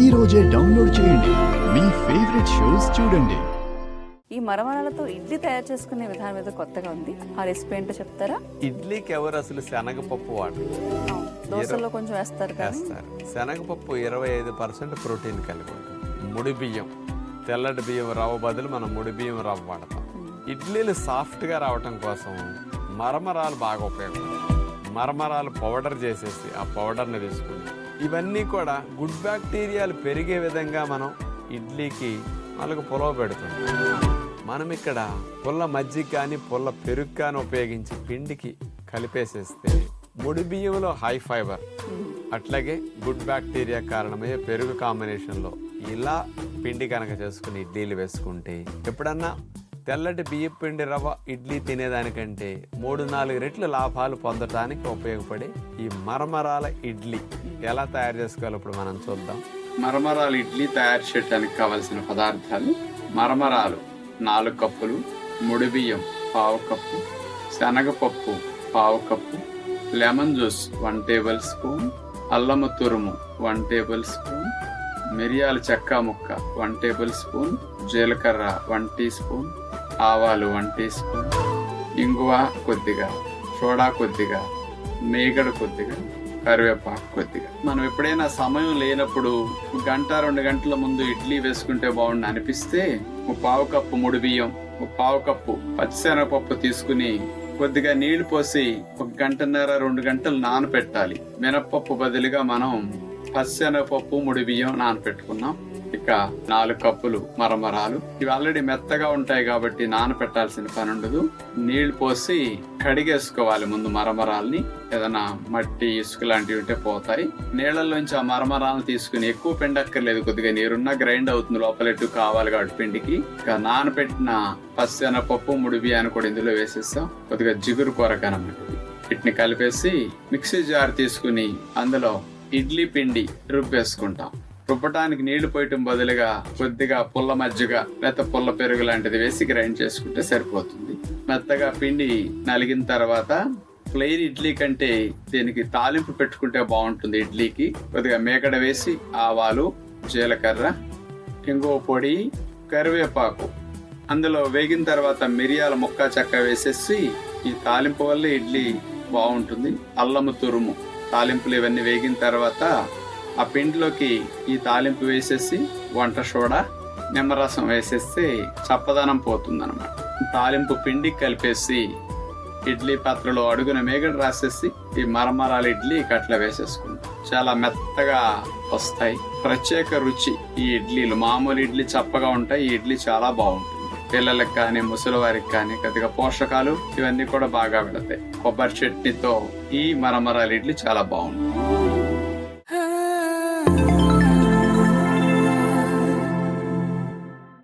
ఈ రోజే డౌన్లోడ్ చేయండి, మీ ఫేవరెట్ షోస్ చూడండి. ఈ మరమరాలతో ఇడ్లీ తయారు చేసుకునే విధానం ఏదో కొత్తగా ఉంది. ఆ రెసిపీ ఏంటో చెప్తారా? ఇడ్లీకి ఎవరు అసలు శనగపప్పు వాడరు. దోశల్లో కొంచెం వేస్తారు కదా. శనగపప్పు 25% ప్రోటీన్ కలిగి ఉంటుంది. ముడి బియ్యం, తెల్లటి బియ్యం రవ్వ బదులు మనం ముడి బియ్యం రవ్వ వాడతాం. ఇడ్లీలు సాఫ్ట్గా రావటం కోసం మరమరాలు బాగా ఉపయోగపడతాయి. మరమరాలు పౌడర్ చేసేసి ఆ పౌడర్ని తీసుకుని ఇవన్నీ కూడా గుడ్ బ్యాక్టీరియాలు పెరిగే విధంగా మనం ఇడ్లీకి మనకు పులవ పెడుతుంది. మనం ఇక్కడ పుల్ల మజ్జిగ కానీ పుల్ల పెరుగు కానీ ఉపయోగించి పిండికి కలిపేసేస్తే ముడి బియ్యంలో హై ఫైబర్, అట్లాగే గుడ్ బ్యాక్టీరియా కారణమయ్యే పెరుగు కాంబినేషన్లో ఇలా పిండి కనుక చేసుకుని ఇడ్లీలు వేసుకుంటే ఎప్పుడన్నా తెల్లటి బియ్యం పిండి రవ్వ ఇడ్లీ తినేదానికంటే 3-4 రెట్లు లాభాలు పొందడానికి ఉపయోగపడే ఈ మరమరాల ఇడ్లీ ఎలా తయారు చేసుకోవాలో ఇప్పుడు మనం చూద్దాం. మరమరాలు ఇడ్లీ తయారు చేయడానికి కావలసిన పదార్థాలు: మరమరాలు 4 కప్పులు, ముడి బియ్యం 1/2 కప్పు, శనగపప్పు 1/2 cup, lemon juice 1 table spoon, అల్లము తురుము 1 టేబుల్ స్పూన్, మిరియాల చెక్క ముక్క 1 టేబుల్ స్పూన్, జీలకర్ర 1 టీ స్పూన్, ఆవాలు 1 టీ స్పూన్, ఇంగువ కొద్దిగా, సోడా కొద్దిగా, మేగడ కొద్దిగా, కరివేపాకు కొద్దిగా. మనం ఎప్పుడైనా సమయం లేనప్పుడు 1-2 గంటల ముందు ఇడ్లీ వేసుకుంటే బాగుండు అనిపిస్తే 1/2 కప్పు ముడి బియ్యం, 1/2 కప్పు పచ్చిశనగపప్పు తీసుకుని కొద్దిగా నీళ్లు పోసి 1 గంటన్నర 2 గంటలు నానపెట్టాలి. మినప్పప్పు బదులుగా మనం పచ్చిశనగపప్పు ముడి బియ్యం నానపెట్టుకున్నాం. ఇక 4 కప్పులు మరమరాలు. ఇవి ఆల్రెడీ మెత్తగా ఉంటాయి కాబట్టి నానపెట్టాల్సిన పని ఉండదు. నీళ్లు పోసి కడిగేసుకోవాలి ముందు మరమరాల్ని. ఏదైనా మట్టి ఇసుక లాంటివి ఉంటే పోతాయి. నీళ్లలోంచి ఆ మరమరాలను తీసుకుని, ఎక్కువ పిండి అక్కర్లేదు, కొద్దిగా నీరున్నా గ్రైండ్ అవుతుంది, లోపలెట్టు కావాలి కాబట్టి పిండికి. ఇక నానపెట్టిన పచ్చిశనగపప్పు ముడి బియ్యాన్ని కూడా ఇందులో వేసేస్తాం. కొద్దిగా జిగురు కొరకనమాట. వీటిని కలిపేసి మిక్సీ జార్ తీసుకుని అందులో ఇడ్లీ పిండి రుబ్బేసుకుంటాం. రుబ్బటానికి నీళ్లు పోయటం బదులుగా కొద్దిగా పుల్ల మజ్జిగ లేకపోతే పుల్ల పెరుగు లాంటిది వేసి గ్రైండ్ చేసుకుంటే సరిపోతుంది. మెత్తగా పిండి నలిగిన తర్వాత ప్లెయిన్ ఇడ్లీ కంటే దీనికి తాలింపు పెట్టుకుంటే బాగుంటుంది. ఇడ్లీకి కొద్దిగా మేకడ వేసి ఆవాలు, జీలకర్ర, ఇంగువ పొడి, కరివేపాకు అందులో వేగిన తర్వాత మిరియాల ముక్క చెక్క వేసేసి ఈ తాలింపు వల్ల ఇడ్లీ బాగుంటుంది. అల్లము తురుము, తాలింపులు ఇవన్నీ వేగిన తర్వాత ఆ పిండిలోకి ఈ తాలింపు వేసేసి వంట సోడా, నిమ్మరసం వేసేస్తే చప్పదనం పోతుంది అనమాట. తాలింపు పిండికి కలిపేసి ఇడ్లీ పాత్రలో అడుగున మేగడ రాసేసి ఈ మరమరాల ఇడ్లీ కట్ల వేసేసుకుంటాం. చాలా మెత్తగా వస్తాయి. ప్రత్యేక రుచి ఈ ఇడ్లీలు. మామూలు ఇడ్లీ చప్పగా ఉంటాయి, ఈ ఇడ్లీ చాలా బాగుంటుంది. పిల్లలకు కానీ ముసలి వారికి కానీ కొద్దిగా పోషకాలు ఇవన్నీ కూడా బాగా వెళతాయి. కొబ్బరి చట్నీతో ఈ మరమరాల ఇడ్లీ చాలా బాగుంటుంది.